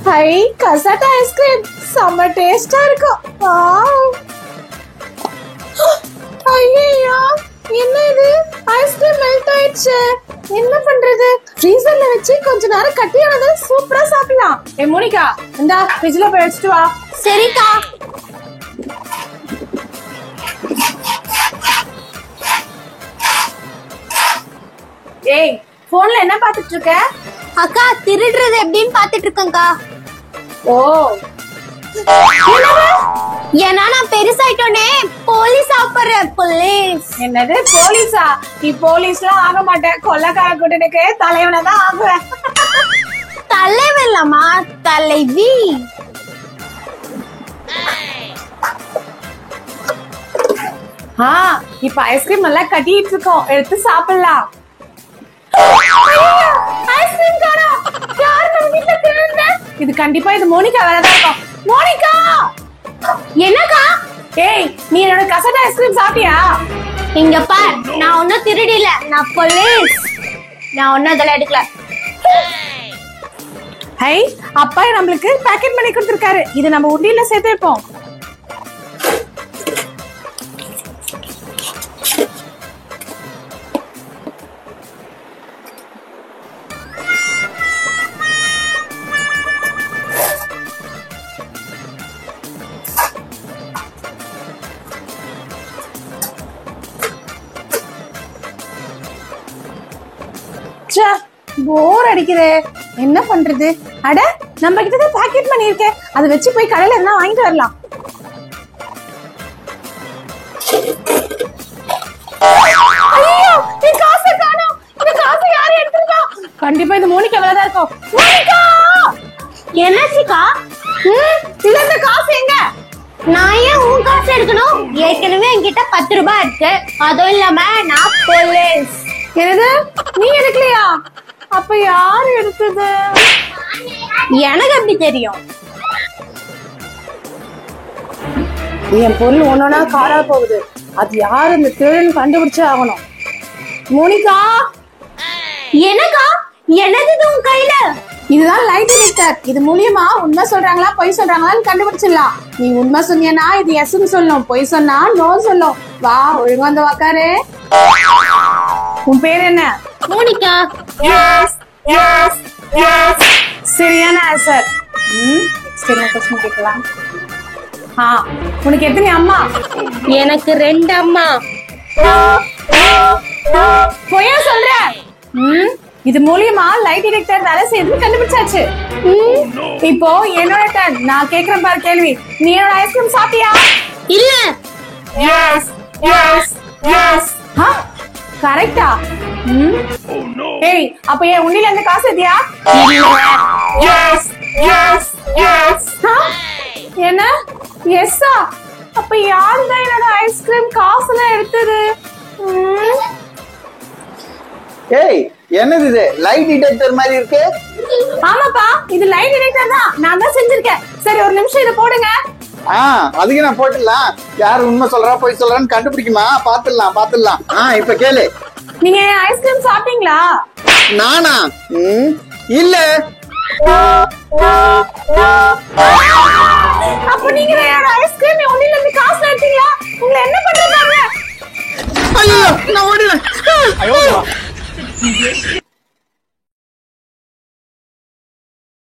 High cassata ice cream செம்ம டேஸ்டா இருக்கும். வாவ். ஐயோ என்ன இது ஐஸ்கிரீம் மெல்ட் ஆயிடுச்சு. என்ன பண்றது? ஃப்ரீசர்ல வச்சு கொஞ்ச நேரம் கட்டியானது சூப்பரா சாப்பிடலாம். மோனிகா இந்தா ஃப்ரிட்ஜ்ல போய் வச்சிட்டு வா. சரிக்கா. ஏய் போன்ல என்ன பாத்துட்டு இருக்க? அக்கா திருடுறது எப்படின்னு பாத்துட்டு இருக்கேன்க்கா. ஓ ஏன்னா நான் பெருசாயிட்டோனே போலீஸ் ஆப்பறேன். போலீஸ். என்னது போலீஸா? நீ போலீஸ்லாம் ஆக மாட்டேன். கொள்ளக்கார கூட்டனுக்கு தலைவனை தான் ஆகுவேன். தலைவன் இல்லம்மா, தலைவி. இப்ப ஐஸ்கிரீம் நல்லா கட்டிட்டு இருக்கோம், எடுத்து சாப்பிடலாம். ஐஸ்கிரீம் காணோம். யார் நம்ம வீட்ல திருடுன? இது கண்டிப்பா இது மோனிகா வேறதா இருக்கும். மோனிகா என்னக்கா? ஏய் நீ என்னோட கசாட்டா ஐஸ்கிரீம் சாப்பிட்டியா? இங்க பார், நான் ஒன்னும் திருடில, நான் போலீஸ். நான் ஒன்னும் அதெல்லாம் எடுக்கல. ஹை அப்பா நம்மளுக்கு பேக்கெட் பண்ணி கொடுத்திருக்காரு. இது நம்ம உண்டியல்ல சேர்த்து வைப்போம். போர் அடிக்குதே, என்ன பண்றது? அட நம்ம கிட்ட தான் பாக்கெட் மணி இருக்கே, அதை வச்சு போய் கடையில என்ன வாங்கிட்டு வரலாம். ஐயோ இந்த காசை காணோம். இந்த காசை யாரு எடுத்துட்டா? கண்டிப்பா இது மோனிகா வேறதா இருக்கும். மோனிகா என்னாச்சுக்கா? இல்ல இந்த காசு எங்க? நான் ஏன் உன் காசு எடுக்கணும்? ஏற்கனவே என்கிட்ட 10 ரூபாய் இருக்கு. அதுவும் இல்லாம நான் போலீஸ். என்னது நீ எடுக்கலையா? அப்ப யாரு எடுத்தது? எனக்கு எப்படி தெரியும்? என் பொருள் ஒன்னொன்னா காணா போகுது. அது யாரு இந்த திருடன் கண்டுபிடிச்சே ஆகணும். மோனிகா எனக்கா? என்னது உன் கையில? இதுதான் லைட் டிடெக்டர். இது மூலியமா உண்மை சொல்றாங்களா பொய் சொல்றாங்களான்னு கண்டுபிடிச்சிடலாம். நீ உண்மை சொன்னியனா இது எஸ்ன்னு சொல்லும், பொய் சொன்னா நோ சொல்லும். வா ஒழுங்கா வந்து உக்காரு. உன் பேர் என்ன? மோனிகா. எஸ் எஸ் எஸ் சரியான ஆன்சர். நெக்ஸ்ட் என்ன क्वेश्चन கேட்கலாம்? உனக்கு எத்தனை அம்மா? எனக்கு 2 அம்மா. பொய்யா சொல்ற? இது மூலியமா லைட் டிடெக்டர் வேலை செய்யுதுன்னு கண்டுபிடிச்சாச்சு. இப்போ என்னோட டர்ன். நான் கேக்குறேன் பாரு கேள்வி. நீ என்னோட ஐஸ்கிரீம் சாப்பிட்டியா? இல்ல. எஸ் எஸ் எஸ் கரெக்டா? ஏய் அப்ப ஏன் உண்டில இருந்து காசு ஏத்தியா? எஸ் எஸ் எஸ் என்ன எஸ்ஸா? அப்ப யாரு தான் என்னோட ஐஸ்கிரீம் காசுலாம் எடுத்தது? ஏய் என்னது இது? லைட் டிடெக்டர் மாதிரி இருக்கு. ஆமாப்பா இது லைட் டிடெக்டர் தான். நான் தான் செஞ்சிருக்கேன். சரி ஒரு நிமிஷம் இத போடுங்க. அதுக்கு நான் போட்டுடலாம். யார் உண்மை சொல்றா பொய் சொல்றான்னு கண்டுபிடிக்குமா? பாத்துடலாம். இப்ப கேளு. நீங்க ஐஸ்கிரீம் சாப்பிட்டீங்களா? நானா? இல்ல. அப்ப நீங்க என்னோட ஐஸ்கிரீம் ஒண்ணுல இருந்து காசு எடுத்தீங்களா? உங்களை என்ன பண்றாங்க? ஐயோ நான் ஓடுறேன்.